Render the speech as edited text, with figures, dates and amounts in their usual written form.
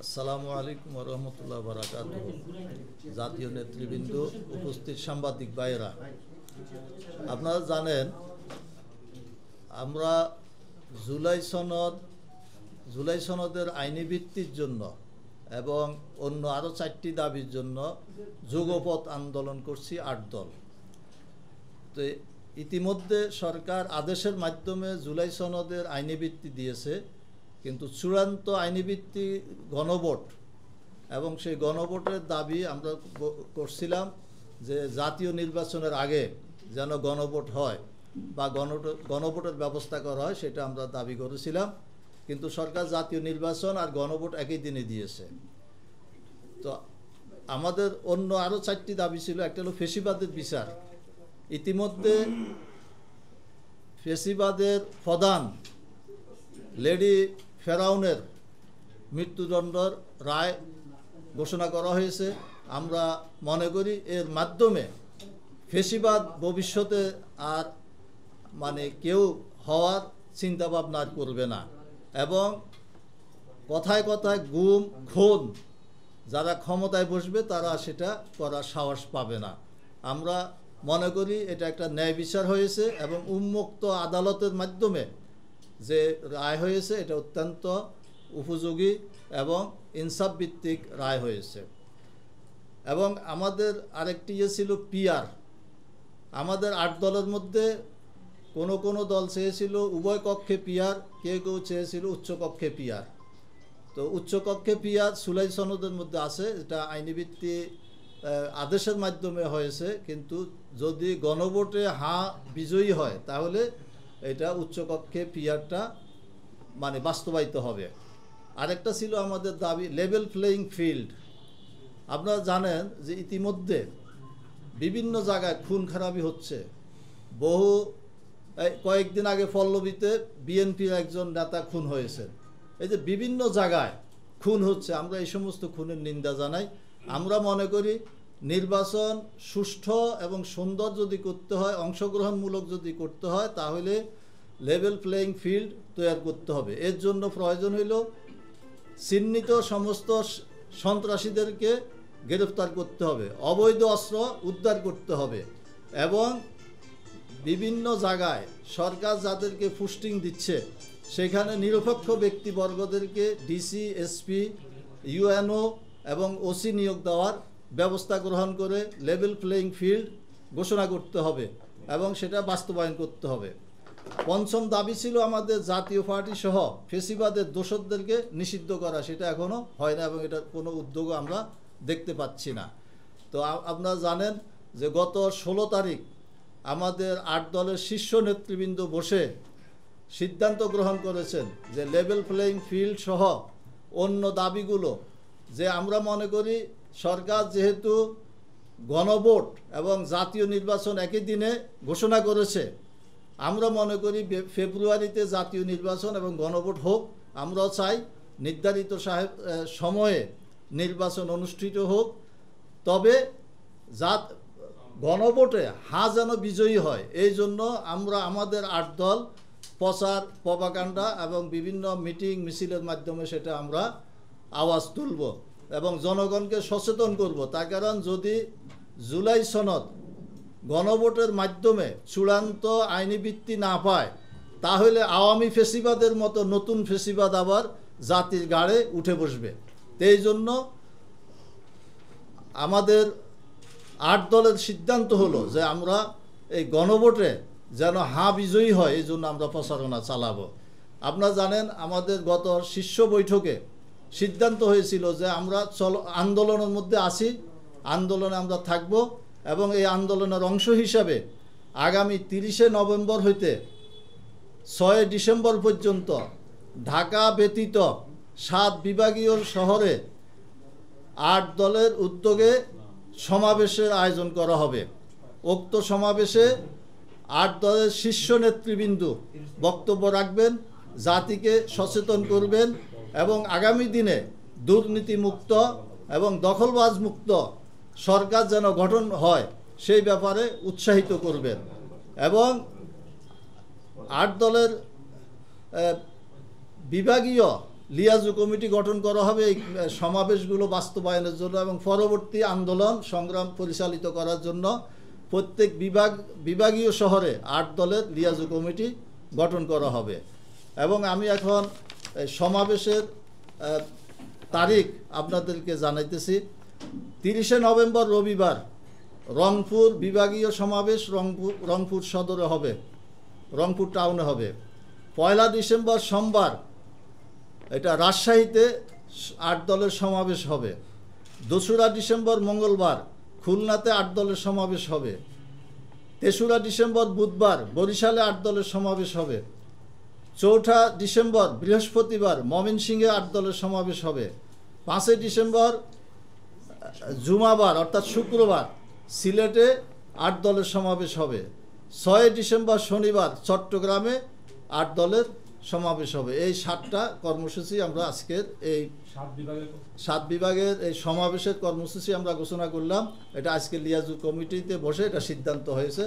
আসসালামু আলাইকুম ওয়া রাহমাতুল্লাহি ওয়া বারাকাতুহু। জাতীয় নেতৃবৃন্দ, উপস্থিত সাংবাদিক ভাইয়েরা, আপনারা জানেন আমরা জুলাই সনদের আইনি ভিত্তির জন্য এবং অন্য আরও 4টি দাবির জন্য যুগপৎ আন্দোলন করছি 8 দল। তো ইতিমধ্যে সরকার আদেশের মাধ্যমে জুলাই সনদের আইনি ভিত্তি দিয়েছে, কিন্তু চূড়ান্ত আইনি ভিত্তি গণভোট, এবং সেই গণভোটের দাবি আমরা করছিলাম যে জাতীয় নির্বাচনের আগে যেন গণভোট হয় বা গণভোটের ব্যবস্থা করা হয়, সেটা আমরা দাবি করেছিলাম। কিন্তু সরকার জাতীয় নির্বাচন আর গণভোট একই দিনে দিয়েছে। তো আমাদের অন্য আরও 4টি দাবি ছিল। একটা হলো ফ্যাসিবাদের বিচার। ইতিমধ্যে ফ্যাসিবাদের প্রধান লেডি ফেরাউনের মৃত্যুদণ্ডের রায় ঘোষণা করা হয়েছে। আমরা মনে করি এর মাধ্যমে ফ্যাসিবাদ ভবিষ্যতে আর কেউ হওয়ার চিন্তাভাবনা আর করবে না, এবং কথায় কথায় গুম খুন যারা ক্ষমতায় বসবে তারা সেটা করার সাহস পাবে না। আমরা মনে করি এটা একটা ন্যায় বিচার হয়েছে, এবং উন্মুক্ত আদালতের মাধ্যমে যে রায় হয়েছে এটা অত্যন্ত উপযোগী এবং ইনসাফ ভিত্তিক রায় হয়েছে। এবং আমাদের আরেকটি ছিল পিআর। আমাদের 8 দলের মধ্যে কোনো দল চেয়েছিল উভয় কক্ষে পিআর, কেউ চেয়েছিল উচ্চকক্ষে পিআর। তো উচ্চকক্ষে পিআর জুলাই সনদের মধ্যে আছে, এটা আইনি ভিত্তি আদেশের মাধ্যমে হয়েছে, কিন্তু যদি গণভোটে বিজয়ী হয় তাহলে এটা উচ্চকক্ষে পিআরটা বাস্তবায়িত হবে। আরেকটা ছিল আমাদের দাবি লেভেল প্লেয়িং ফিল্ড। আপনারা জানেন যে ইতিমধ্যে বিভিন্ন জায়গায় খুন খারাপি হচ্ছে। কয়েকদিন আগে পল্লবীতে বিএনপির একজন নেতা খুন হয়েছেন। এই যে বিভিন্ন জায়গায় খুন হচ্ছে, আমরা এই সমস্ত খুনের নিন্দা জানাই। আমরা মনে করি নির্বাচন সুষ্ঠু এবং সুন্দর যদি করতে হয়, অংশগ্রহণমূলক যদি করতে হয়, তাহলে লেভেল প্লেয়িং ফিল্ড তৈরি করতে হবে। এর জন্য প্রয়োজন হইল চিহ্নিত সমস্ত সন্ত্রাসীদেরকে গ্রেফতার করতে হবে, অবৈধ অস্ত্র উদ্ধার করতে হবে, এবং বিভিন্ন জায়গায় সরকার যাদেরকে পোস্টিং দিচ্ছে সেখানে নিরপেক্ষ ব্যক্তিবর্গদেরকে ডিসি, এসপি, ইউএনও এবং ওসি নিয়োগ দেওয়ার ব্যবস্থা গ্রহণ করে লেভেল প্লেয়িং ফিল্ড ঘোষণা করতে হবে এবং সেটা বাস্তবায়ন করতে হবে। পঞ্চম দাবি ছিল আমাদের জাতীয় পার্টি সহ ফ্যাসিবাদের দোষরদেরকে নিষিদ্ধ করা। সেটা এখনও হয় না এবং এটার কোনো উদ্যোগও আমরা দেখতে পাচ্ছি না। তো আপনারা জানেন যে গত 16 তারিখ আমাদের 8 দলের শীর্ষ নেতৃবৃন্দ বসে সিদ্ধান্ত গ্রহণ করেছেন যে লেভেল প্লেয়িং ফিল্ড সহ অন্য দাবিগুলো, যে আমরা মনে করি সরকার যেহেতু গণভোট এবং জাতীয় নির্বাচন একই দিনে ঘোষণা করেছে, আমরা মনে করি ফেব্রুয়ারিতে জাতীয় নির্বাচন এবং গণভোট হোক। আমরাও চাই নির্ধারিত সময়ে নির্বাচন অনুষ্ঠিত হোক, তবে গণভোটে যেন বিজয়ী হয়। এই জন্য আমরা আমাদের 8 দল প্রচার, প্রপাগান্ডা এবং বিভিন্ন মিটিং মিছিলের মাধ্যমে সেটা আমরা আওয়াজ তুলব এবং জনগণকে সচেতন করব। তার কারণ যদি জুলাই সনদ গণভোটের মাধ্যমে চূড়ান্ত আইনি ভিত্তি না পায়, তাহলে আওয়ামী ফ্যাসিবাদের মতো নতুন ফ্যাসিবাদ আবার জাতির ঘাড়ে উঠে বসবে। এই জন্য আমাদের 8 দলের সিদ্ধান্ত হলো যে আমরা এই গণভোটে যেন বিজয়ী হয়, এই জন্য আমরা প্রচারণা চালাবো। আপনারা জানেন আমাদের গত শীর্ষ বৈঠকে সিদ্ধান্ত হয়েছিল যে আমরা আন্দোলনের মধ্যে আছি, আন্দোলনে আমরা থাকব, এবং এই আন্দোলনের অংশ হিসাবে আগামী 30শে নভেম্বর হইতে 6 ডিসেম্বর পর্যন্ত ঢাকা ব্যতীত 7 বিভাগীয় শহরে 8 দলের উদ্যোগে সমাবেশের আয়োজন করা হবে। উক্ত সমাবেশে 8 দলের শীর্ষ নেতৃবৃন্দ বক্তব্য রাখবেন, জাতিকে সচেতন করবেন এবং আগামী দিনে দুর্নীতিমুক্ত এবং দখলবাজ মুক্ত সরকার যেন গঠন হয় সেই ব্যাপারে উৎসাহিত করবেন। এবং 8 দলের বিভাগীয় লিয়াজু কমিটি গঠন করা হবে এই সমাবেশগুলো বাস্তবায়নের জন্য এবং পরবর্তী আন্দোলন সংগ্রাম পরিচালিত করার জন্য প্রত্যেক বিভাগীয় শহরে 8 দলের লিয়াজু কমিটি গঠন করা হবে। এবং আমি এখন সমাবেশের তারিখ আপনাদেরকে জানাইতেছি। 30শে নভেম্বর রবিবার রংপুর বিভাগীয় সমাবেশ রংপুর সদরে হবে, রংপুর টাউনে হবে। 1 ডিসেম্বর সোমবার এটা রাজশাহীতে 8 দলের সমাবেশ হবে। 2রা ডিসেম্বর মঙ্গলবার খুলনাতে 8 দলের সমাবেশ হবে। 3রা ডিসেম্বর বুধবার বরিশালে 8 দলের সমাবেশ হবে। 4ঠা ডিসেম্বর বৃহস্পতিবার ময়মনসিংহে 8 দলের সমাবেশ হবে। 5 ডিসেম্বর জুমাবার অর্থাৎ শুক্রবার সিলেটে 8 দলের সমাবেশ হবে। 6 ডিসেম্বর শনিবার চট্টগ্রামে 8 দলের সমাবেশ হবে। এই 7টা কর্মসূচি আমরা আজকের এই 7 বিভাগের এই সমাবেশের কর্মসূচি আমরা ঘোষণা করলাম। এটা আজকে লিয়াজু কমিটিতে বসে এটা সিদ্ধান্ত হয়েছে।